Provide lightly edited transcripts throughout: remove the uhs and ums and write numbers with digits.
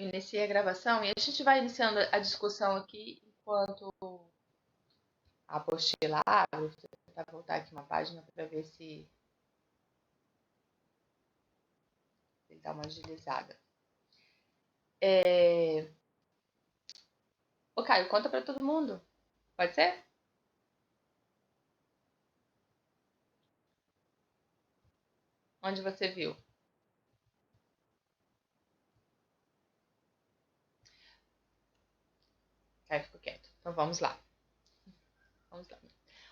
iniciei a gravação e a gente vai iniciando a discussão aqui enquanto a apostila abre. Vou tentar voltar aqui uma página para ver se ele dá uma agilizada. Ô, Caio, conta para todo mundo. Pode ser? Onde você viu? Caio ficou quieto. Então vamos lá.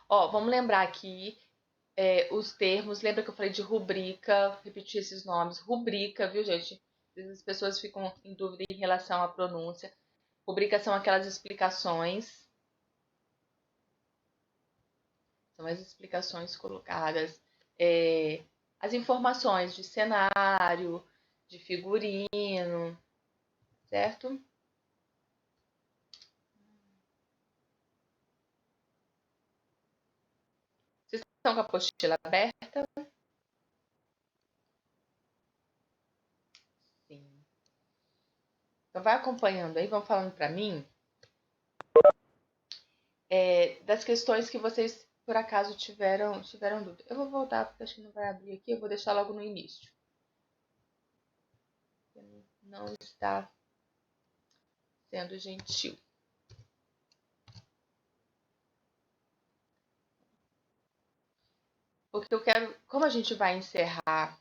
Ó, vamos lembrar aqui os termos. Lembra que eu falei de rubrica? Repetir esses nomes. Rubrica, viu, gente? As pessoas ficam em dúvida em relação à pronúncia. Rubrica são aquelas explicações. São as explicações colocadas. As informações de cenário, de figurino, certo? Vocês estão com a apostila aberta? Sim. Então vai acompanhando aí, vão falando para mim das questões que vocês por acaso tiveram dúvida. Eu vou voltar porque acho que não vai abrir aqui, eu vou deixar logo no início. Não está sendo gentil. Porque eu quero, como a gente vai encerrar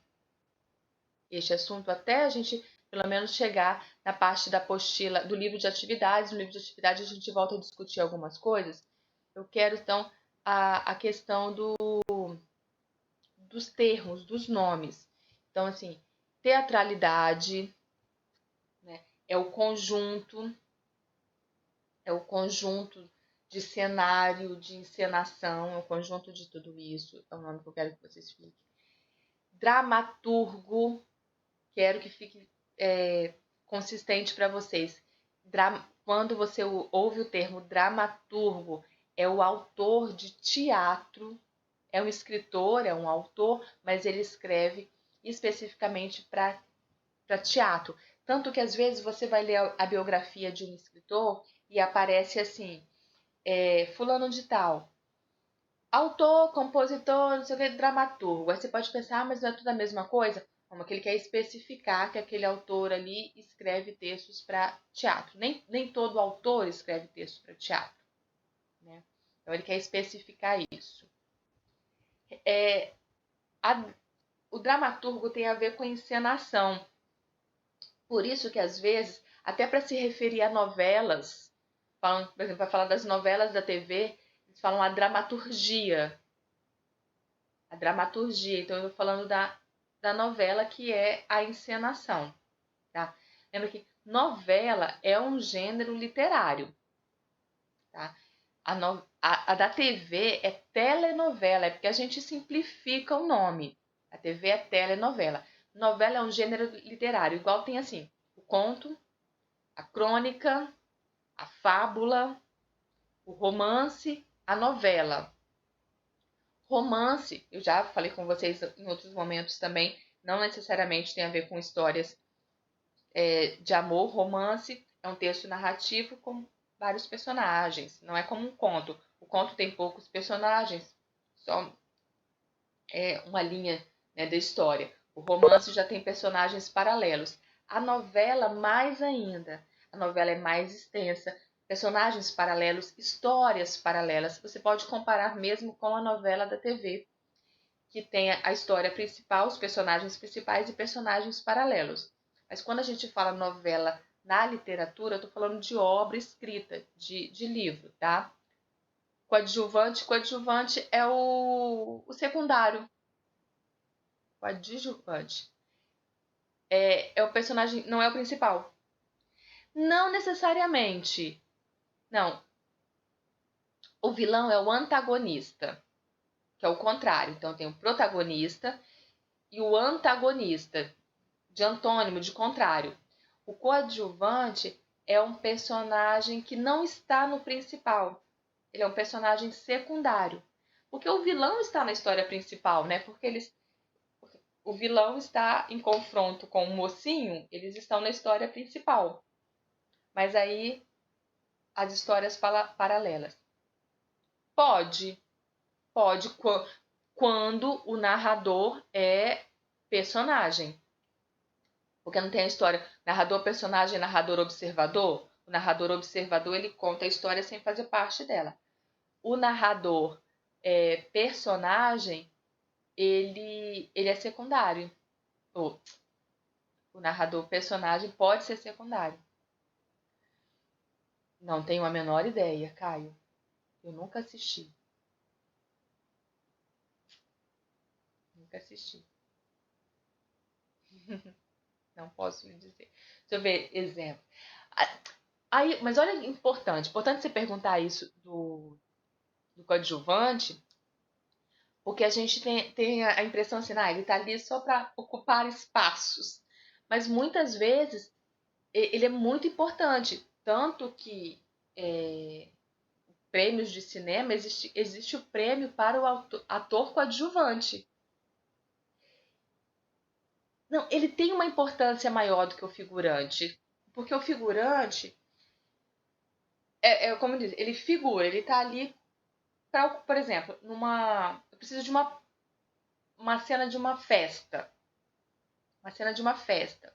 este assunto até a gente pelo menos chegar na parte da apostila do livro de atividades. No livro de atividades a gente volta a discutir algumas coisas. Eu quero então a questão dos termos, dos nomes. Então, assim, teatralidade, né, é o conjunto de cenário, de encenação, é o conjunto de tudo isso. É o nome que eu quero que vocês fiquem. Dramaturgo, quero que fique consistente para vocês. Quando você ouve o termo dramaturgo, é o autor de teatro, é um escritor, é um autor, mas ele escreve especificamente para teatro. Tanto que às vezes você vai ler a biografia de um escritor e aparece assim, fulano de tal, autor, compositor, não sei o que, dramaturgo. Aí você pode pensar, mas não é tudo a mesma coisa? Como que ele quer especificar que aquele autor ali escreve textos para teatro. Nem todo autor escreve textos para teatro, né? Então ele quer especificar isso. O dramaturgo tem a ver com encenação. Por isso que às vezes, até para se referir a novelas, falam, por exemplo, para falar das novelas da TV, eles falam a dramaturgia. A dramaturgia. Então eu estou falando da novela, que é a encenação. Tá? Lembra que novela é um gênero literário. Tá? A da TV é telenovela, é porque a gente simplifica o nome. A TV é telenovela. Novela é um gênero literário, igual tem assim, o conto, a crônica, a fábula, o romance, a novela. Romance, eu já falei com vocês em outros momentos também, não necessariamente tem a ver com histórias de amor. Romance é um texto narrativo com vários personagens, não é como um conto. O conto tem poucos personagens, só uma linha, né, da história. O romance já tem personagens paralelos. A novela, mais ainda. A novela é mais extensa, personagens paralelos, histórias paralelas. Você pode comparar mesmo com a novela da TV, que tem a história principal, os personagens principais e personagens paralelos. Mas quando a gente fala novela na literatura, eu estou falando de obra escrita, de livro, tá? Coadjuvante é o secundário. Coadjuvante é o personagem, não é o principal. Não necessariamente. Não. O vilão é o antagonista, que é o contrário. Então tem o protagonista e o antagonista, de antônimo, de contrário. O coadjuvante é um personagem que não está no principal. Ele é um personagem secundário. Porque o vilão está na história principal, né? Porque o vilão está em confronto com o mocinho, eles estão na história principal. Mas aí, as histórias paralelas. Pode quando o narrador é personagem. Porque não tem a história narrador, personagem, narrador, observador. O narrador observador, ele conta a história sem fazer parte dela. O narrador personagem, ele é secundário. O narrador personagem pode ser secundário. Não tenho a menor ideia, Caio. Eu nunca assisti. Nunca assisti. Não posso lhe dizer. Deixa eu ver exemplo. Aí, mas olha, importante você perguntar isso do coadjuvante, porque a gente tem a impressão assim, ele está ali só para ocupar espaços. Mas muitas vezes ele é muito importante. Tanto que prêmios de cinema, existe o prêmio para o ator coadjuvante. Não, ele tem uma importância maior do que o figurante. Porque o figurante, como diz, ele figura, ele tá ali pra, por exemplo, eu preciso de uma cena de uma festa. Uma cena de uma festa.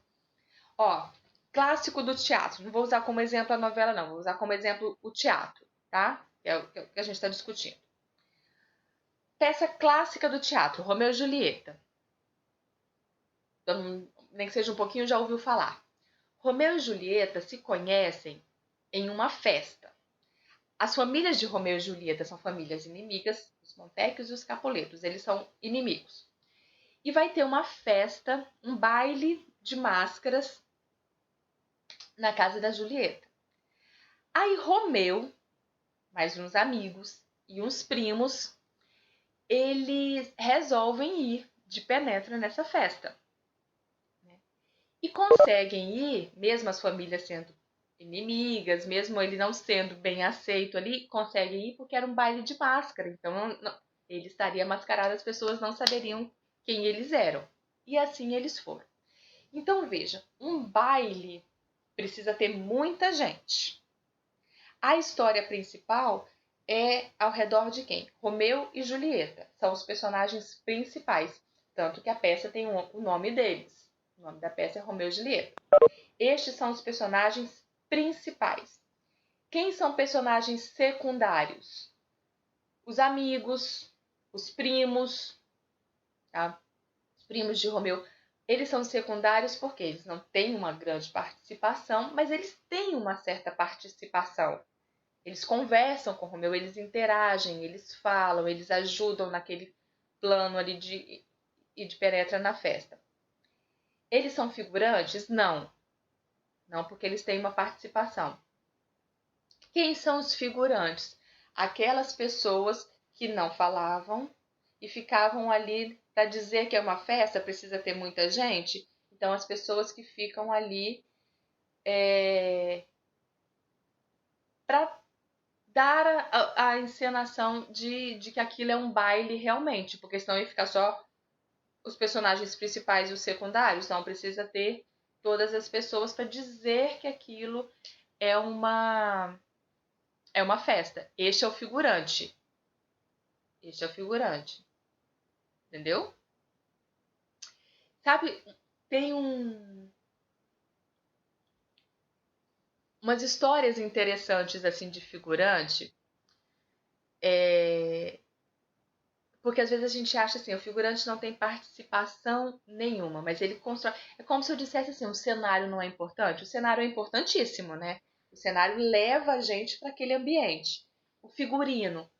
Ó, clássico do teatro. Não vou usar como exemplo a novela, não. Vou usar como exemplo o teatro, tá? Que é o que a gente está discutindo. Peça clássica do teatro, Romeu e Julieta. Então, nem que seja um pouquinho, já ouviu falar. Romeu e Julieta se conhecem em uma festa. As famílias de Romeu e Julieta são famílias inimigas, os Montecchios e os Capuletos, eles são inimigos. E vai ter uma festa, um baile de máscaras na casa da Julieta. Aí Romeu, mais uns amigos e uns primos, eles resolvem ir de penetra nessa festa. E conseguem ir, mesmo as famílias sendo inimigas, mesmo ele não sendo bem aceito ali, conseguem ir porque era um baile de máscara. Então ele estaria mascarado, as pessoas não saberiam quem eles eram. E assim eles foram. Então veja, um baile precisa ter muita gente. A história principal é ao redor de quem? Romeu e Julieta. São os personagens principais. Tanto que a peça tem o nome deles. O nome da peça é Romeu e Julieta. Estes são os personagens principais. Quem são personagens secundários? Os amigos, os primos, tá? Os primos de Romeu. Eles são secundários porque eles não têm uma grande participação, mas eles têm uma certa participação. Eles conversam com Romeu, eles interagem, eles falam, eles ajudam naquele plano ali de penetra na festa. Eles são figurantes? Não. Não, porque eles têm uma participação. Quem são os figurantes? Aquelas pessoas que não falavam e ficavam ali para dizer que é uma festa, precisa ter muita gente. Então, as pessoas que ficam ali para dar a encenação de que aquilo é um baile realmente, porque senão ia ficar só os personagens principais e os secundários. Não, precisa ter todas as pessoas para dizer que aquilo é uma festa. Este é o figurante. Este é o figurante. Entendeu? Sabe, tem umas histórias interessantes assim de figurante. Porque às vezes a gente acha assim, o figurante não tem participação nenhuma, mas ele constrói. É como se eu dissesse assim, o cenário não é importante. O cenário é importantíssimo, né? O cenário leva a gente para aquele ambiente. O figurino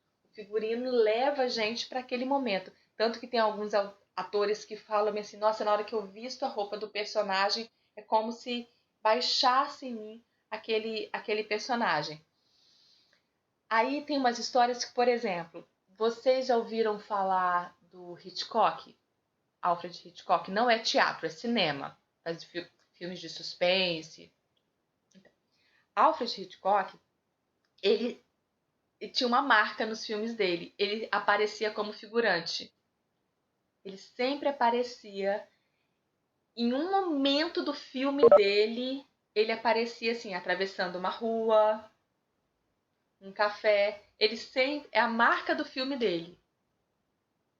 leva a gente para aquele momento. Tanto que tem alguns atores que falam assim, nossa, na hora que eu visto a roupa do personagem, é como se baixasse em mim aquele personagem. Aí tem umas histórias que, por exemplo, vocês já ouviram falar do Hitchcock? Alfred Hitchcock não é teatro, é cinema. Faz filmes de suspense. Então, Alfred Hitchcock, ele tinha uma marca nos filmes dele. Ele aparecia como figurante. Ele sempre aparecia em um momento do filme dele, ele aparecia assim, atravessando uma rua, um café. Ele sempre é a marca do filme dele.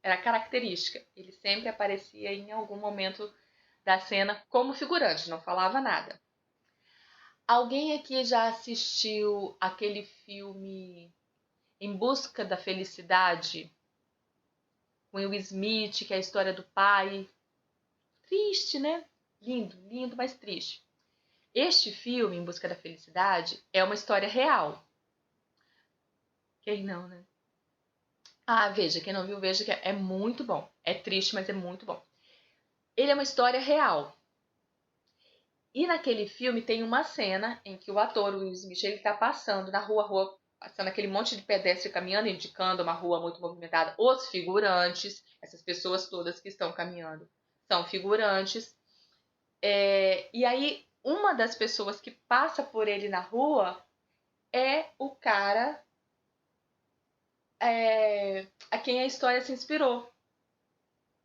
Era característica. Ele sempre aparecia em algum momento da cena como figurante, não falava nada. Alguém aqui já assistiu aquele filme Em Busca da Felicidade? Com Will Smith, que é a história do pai. Triste, né? Lindo, lindo, mas triste. Este filme, Em Busca da Felicidade, é uma história real. Quem não, né? Ah, veja, quem não viu, veja que é muito bom. É triste, mas é muito bom. Ele é uma história real. E naquele filme tem uma cena em que o ator, o Will Smith, ele tá passando na rua, passando aquele monte de pedestre caminhando, indicando uma rua muito movimentada. Os figurantes, essas pessoas todas que estão caminhando, são figurantes. E aí, uma das pessoas que passa por ele na rua é o cara a quem a história se inspirou.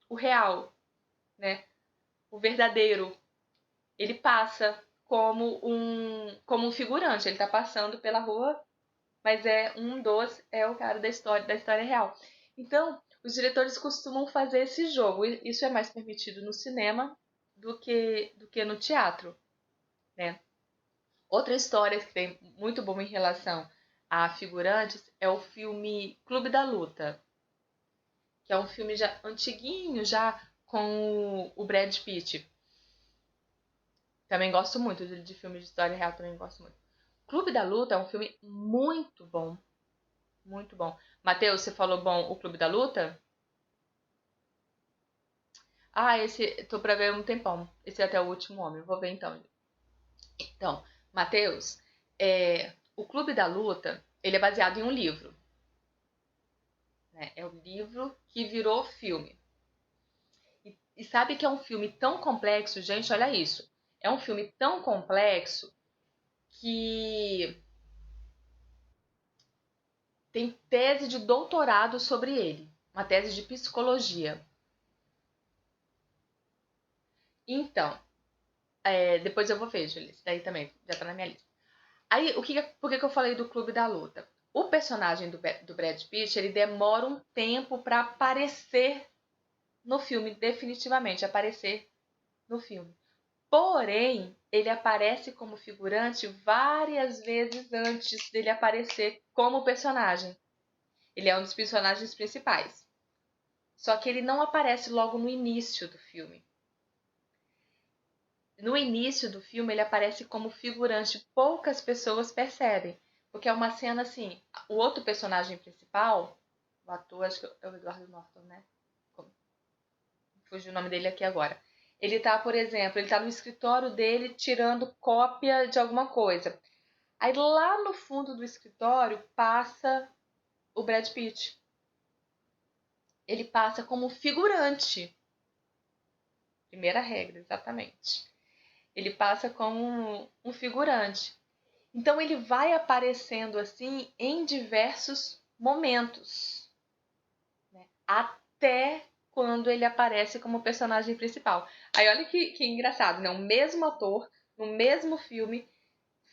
O real, né? O verdadeiro. Ele passa como um figurante. Ele tá passando pela rua, mas é o cara da história real. Então, os diretores costumam fazer esse jogo. Isso é mais permitido no cinema do que no teatro, né? Outra história que tem muito boa em relação a figurantes é o filme Clube da Luta, que é um filme já antiguinho, já com o Brad Pitt. Também gosto muito de filme de história real, também gosto muito. Clube da Luta é um filme muito bom, muito bom. Matheus, você falou bom o Clube da Luta? Ah, esse tô pra ver há um tempão. Esse é até o último homem. Vou ver então. Então, Matheus, o Clube da Luta, ele é baseado em um livro, né? É o livro que virou filme. E sabe que é um filme tão complexo, gente, olha isso. É um filme tão complexo que tem tese de doutorado sobre ele, uma tese de psicologia. Então, depois eu vou ver, Julia, isso daí também já tá na minha lista. Aí, por que eu falei do Clube da Luta? O personagem do Brad Pitt, ele demora um tempo para aparecer no filme, definitivamente aparecer no filme. Porém, ele aparece como figurante várias vezes antes dele aparecer como personagem. Ele é um dos personagens principais. Só que ele não aparece logo no início do filme. No início do filme, ele aparece como figurante. Poucas pessoas percebem. Porque é uma cena assim. O outro personagem principal, o ator, acho que é o Edward Norton, né? Fugiu o nome dele aqui agora. Ele tá, por exemplo, ele tá no escritório dele tirando cópia de alguma coisa. Aí lá no fundo do escritório passa o Brad Pitt. Ele passa como figurante. Primeira regra, exatamente. Ele passa como um figurante. Então ele vai aparecendo assim em diversos momentos, né? Até quando ele aparece como personagem principal. Aí olha que engraçado, né? O mesmo ator, no mesmo filme,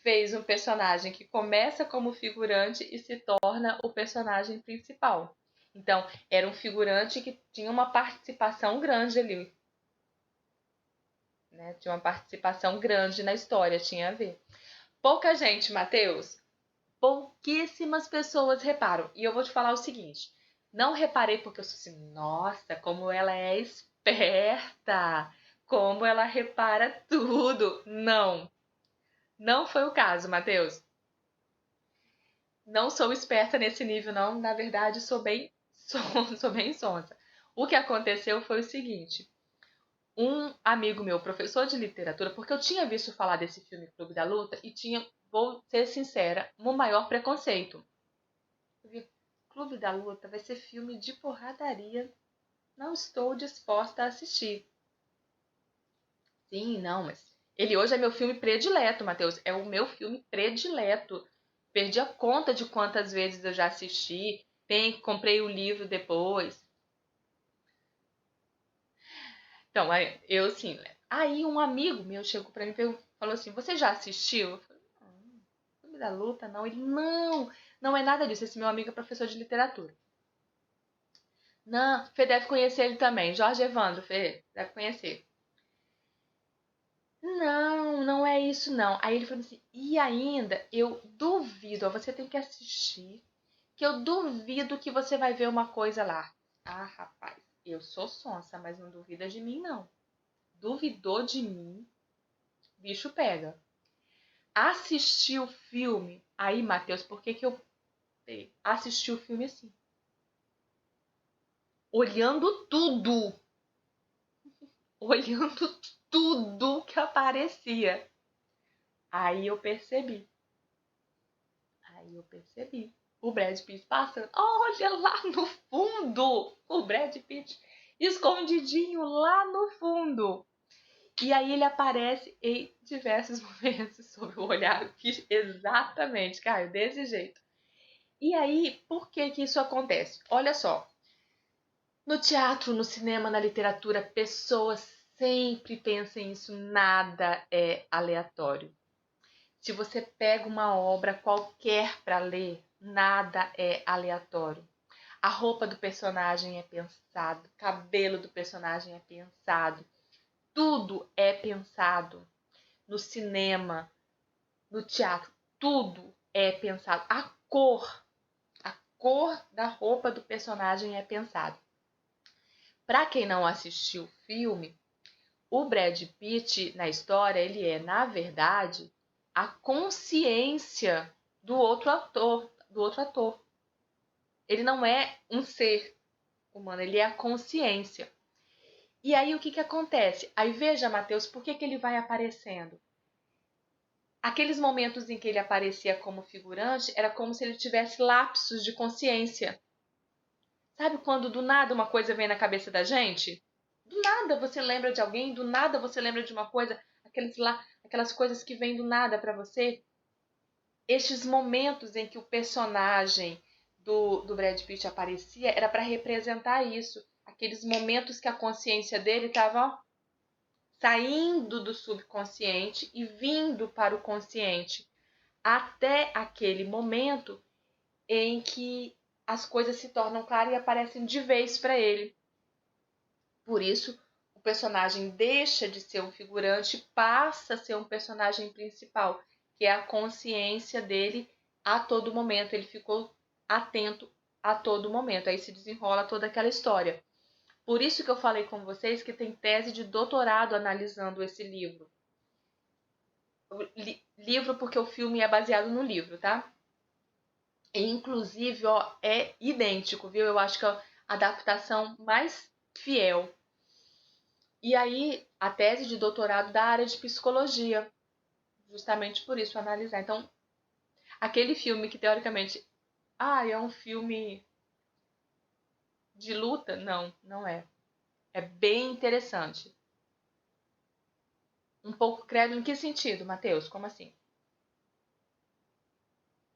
fez um personagem que começa como figurante e se torna o personagem principal. Então, era um figurante que tinha uma participação grande ali, né? Tinha uma participação grande na história, tinha a ver. Pouca gente, Matheus, pouquíssimas pessoas reparam. E eu vou te falar o seguinte: não reparei porque eu sou assim, nossa, como ela é esperta, como ela repara tudo. Não, não foi o caso, Matheus. Não sou esperta nesse nível, não. Na verdade, sou bem, sou bem sonsa. O que aconteceu foi o seguinte: um amigo meu, professor de literatura, porque eu tinha visto falar desse filme Clube da Luta e tinha, vou ser sincera, um maior preconceito. Eu vi, Clube da Luta vai ser filme de porradaria. Não estou disposta a assistir. Sim, não, mas ele hoje é meu filme predileto, Matheus. É o meu filme predileto. Perdi a conta de quantas vezes eu já assisti. Comprei o livro depois. Então, aí um amigo meu chegou pra mim e falou assim, você já assistiu? Eu falei, não, Clube da Luta, não. Ele, não é nada disso. Esse meu amigo é professor de literatura. Não, Fê deve conhecer ele também. Jorge Evandro, Fê, deve conhecer. Não é isso não. Aí ele falou assim, e ainda, eu duvido, ó, você tem que assistir, que eu duvido que você vai ver uma coisa lá. Ah, rapaz, eu sou sonsa, mas não duvida de mim, não. Duvidou de mim, bicho pega. Assisti o filme. Aí, Matheus, por que que eu assisti o filme assim? Olhando tudo. Olhando tudo que aparecia. Aí eu percebi. O Brad Pitt passando. Olha lá no fundo. O Brad Pitt escondidinho lá no fundo. E aí ele aparece em diversos momentos sob o olhar. Exatamente, Caio, desse jeito. E aí, por que que isso acontece? Olha só. No teatro, no cinema, na literatura, pessoas sempre pensam isso. Nada é aleatório. Se você pega uma obra qualquer para ler, nada é aleatório. A roupa do personagem é pensado, o cabelo do personagem é pensado, tudo é pensado. No cinema, no teatro, tudo é pensado. A cor da roupa do personagem é pensada. Para quem não assistiu o filme, o Brad Pitt na história, ele é, na verdade, a consciência do outro ator. Ele não é um ser humano, ele é a consciência. E aí o que que acontece? Aí veja, Matheus, por que que ele vai aparecendo? Aqueles momentos em que ele aparecia como figurante, era como se ele tivesse lapsos de consciência. Sabe quando do nada uma coisa vem na cabeça da gente? Do nada você lembra de alguém, do nada você lembra de uma coisa, aquelas coisas que vêm do nada para você. Estes momentos em que o personagem do Brad Pitt aparecia era para representar isso. Aqueles momentos que a consciência dele estava saindo do subconsciente e vindo para o consciente. Até aquele momento em que as coisas se tornam claras e aparecem de vez para ele. Por isso, o personagem deixa de ser um figurante e passa a ser um personagem principal, que é a consciência dele a todo momento. Ele ficou atento a todo momento. Aí se desenrola toda aquela história. Por isso que eu falei com vocês que tem tese de doutorado analisando esse livro. Livro porque o filme é baseado no livro, tá? E, inclusive, ó, é idêntico, viu? Eu acho que é a adaptação mais fiel. E aí, a tese de doutorado da área de psicologia, justamente por isso, analisar. Então, aquele filme que teoricamente, é um filme de luta? Não é. É bem interessante. Um pouco credo em que sentido, Matheus? Como assim?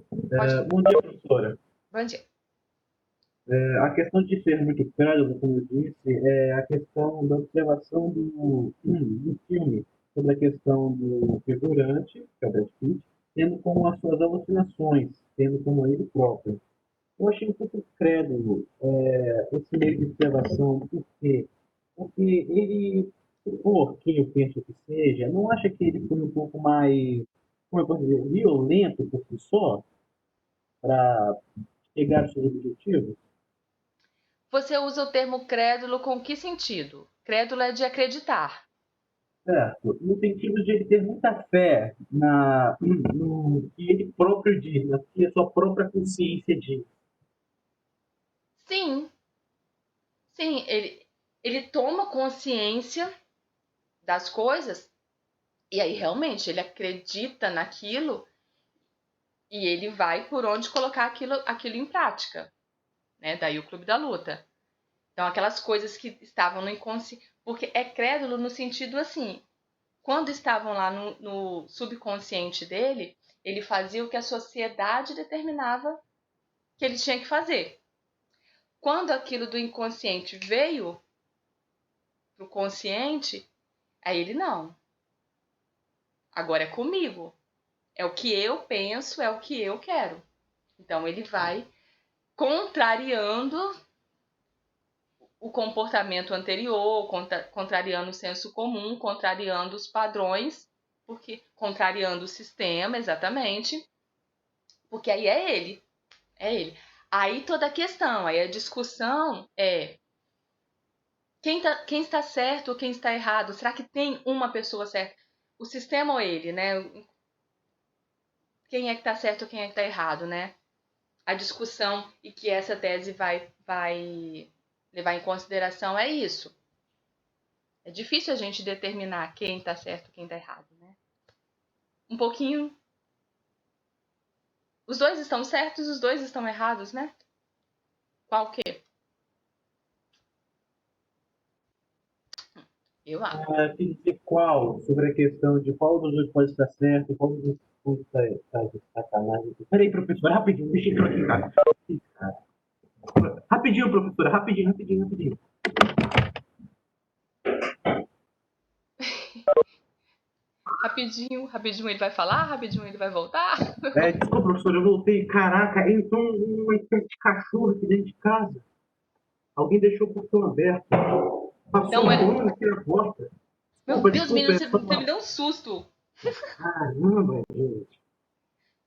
Pode. Bom dia, professora. Bom dia. A questão de ser muito crédulo, como eu disse, é a questão da observação do filme sobre a questão do figurante, que é o Brad Pitt, tendo como as suas alucinações, tendo como ele próprio. Eu achei um pouco crédulo esse meio de observação, por quê? Porque ele, por quem eu penso que seja, não acha que ele foi um pouco mais, como eu posso dizer, violento por si só, para chegar aos seus objetivos? Você usa o termo crédulo com que sentido? Crédulo é de acreditar. Certo, no sentido de ele ter muita fé no que ele próprio diz, na que a sua própria consciência diz. Sim, sim, ele toma consciência das coisas e aí realmente ele acredita naquilo e ele vai por onde colocar aquilo em prática, né? Daí o Clube da Luta. Então aquelas coisas que estavam no inconsciente, porque é crédulo no sentido assim, quando estavam lá no subconsciente dele, ele fazia o que a sociedade determinava que ele tinha que fazer. Quando aquilo do inconsciente veio pro consciente, aí ele não. Agora é comigo. É o que eu penso, é o que eu quero. Então ele vai contrariando o comportamento anterior, contrariando o senso comum, contrariando os padrões, porque contrariando o sistema, exatamente, porque aí é ele, é ele. Aí toda a questão, aí a discussão é quem está certo ou quem está errado? Será que tem uma pessoa certa? O sistema ou ele, né? Quem é que está certo ou quem é que está errado, né? A discussão e que essa tese vai levar em consideração é isso. É difícil a gente determinar quem está certo e quem está errado, né? Um pouquinho. Os dois estão certos, os dois estão errados, né? Qual que? Eu acho. Quer dizer qual? Sobre a questão de qual dos dois pode estar certo, qual dos dois pode estar de sacanagem. Peraí, professor, rapidinho, deixa eu aqui, cara. Rapidinho, professora, rapidinho. Rapidinho ele vai falar, rapidinho ele vai voltar. Desculpa, professor, eu voltei. Caraca, entrou uma espécie de cachorro aqui dentro de casa. Alguém deixou o portão aberto. Passou Então, voando aqui na porta. meu Deus, Desculpa, menino, é só você me deu um susto. caramba, gente.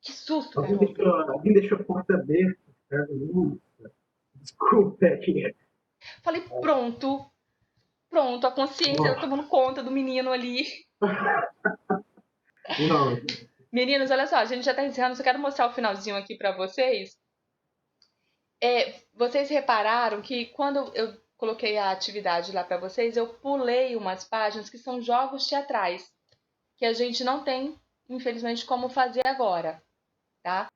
Que susto, garoto. Alguém deixou a porta aberta. Cara. Desculpa, é que. Falei, pronto, a consciência tomando conta do menino ali. Não, Meninos, olha só, a gente já tá encerrando, só quero mostrar o finalzinho aqui pra vocês. Vocês repararam que quando eu coloquei a atividade lá pra vocês, eu pulei umas páginas que são jogos teatrais, que a gente não tem, infelizmente, como fazer agora, tá?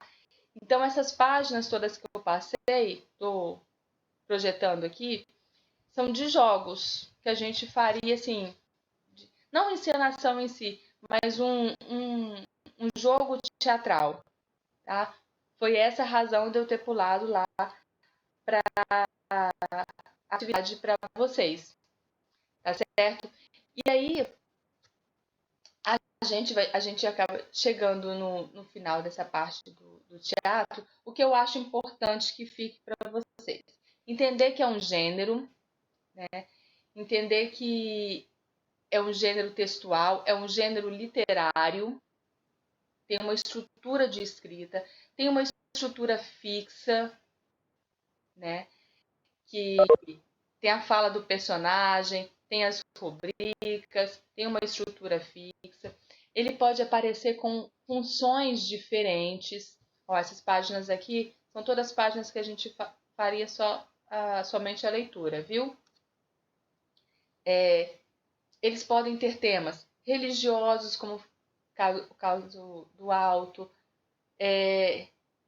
Então, essas páginas todas que eu passei, tô projetando aqui, são de jogos que a gente faria, assim, não encenação em si, mas um jogo teatral, tá? Foi essa a razão de eu ter pulado lá a atividade para vocês, tá certo? E aí a gente acaba chegando no final dessa parte do teatro. O que eu acho importante que fique para vocês, entender que é um gênero, entender que é um gênero textual, é um gênero literário, tem uma estrutura de escrita, tem uma estrutura fixa, né? Que tem a fala do personagem, tem as rubricas, tem uma estrutura fixa. Ele pode aparecer com funções diferentes. Ó, essas páginas aqui são todas páginas que a gente faria somente a leitura, viu? Eles podem ter temas religiosos, como o caso do alto,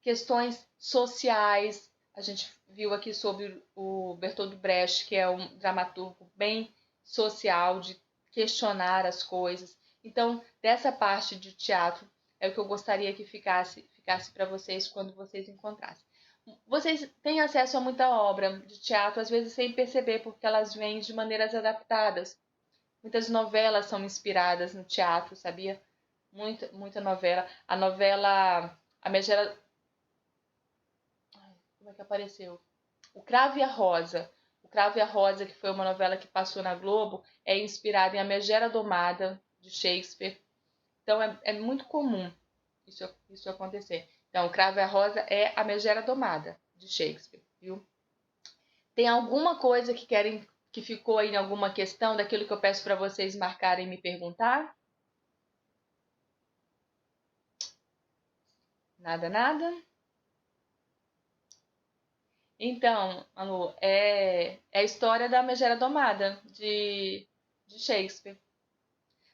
questões sociais. A gente viu aqui sobre o Bertolt Brecht, que é um dramaturgo bem social, de questionar as coisas. Então, dessa parte de teatro é o que eu gostaria que ficasse para vocês quando vocês encontrassem. Vocês têm acesso a muita obra de teatro, às vezes sem perceber, porque elas vêm de maneiras adaptadas. Muitas novelas são inspiradas no teatro, sabia? Muita novela. A novela A Megera... Como é que apareceu? O Cravo e a Rosa. O Cravo e a Rosa, que foi uma novela que passou na Globo, é inspirada em A Megera Domada, de Shakespeare. Então, é muito comum isso acontecer. Então, o Cravo e a Rosa é A Megera Domada, de Shakespeare, viu? Tem alguma coisa que querem que ficou aí em alguma questão daquilo que eu peço para vocês marcarem e me perguntar? Nada? Então, Manu, é a história da Megera Domada, de Shakespeare.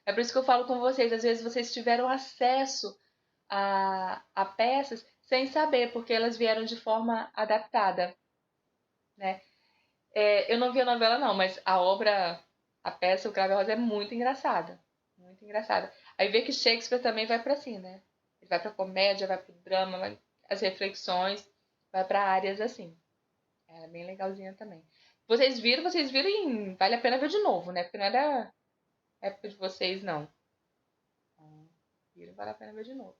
É por isso que eu falo com vocês, às vezes vocês tiveram acesso a peças sem saber, porque elas vieram de forma adaptada, né? Eu não vi a novela não, mas a obra, a peça, o Cravo e a Rosa é muito engraçada. Muito engraçada. Aí vê que Shakespeare também vai para assim, né? Ele vai para comédia, vai para drama, as reflexões, vai para áreas assim. É bem legalzinha também. Vocês viram e vale a pena ver de novo, né? Porque não era época de vocês, não. Viram, vale a pena ver de novo.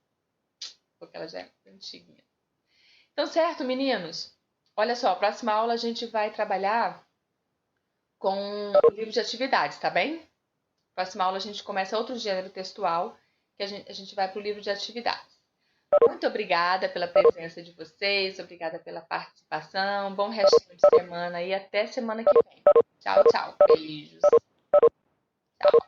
Porque ela já é antiguinha. Então, certo, meninos? Olha só, próxima aula a gente vai trabalhar com o livro de atividades, tá bem? Próxima aula a gente começa outro gênero textual, que a gente vai para o livro de atividades. Muito obrigada pela presença de vocês, obrigada pela participação. Bom resto de semana e até semana que vem. Tchau, tchau. Beijos. Tchau.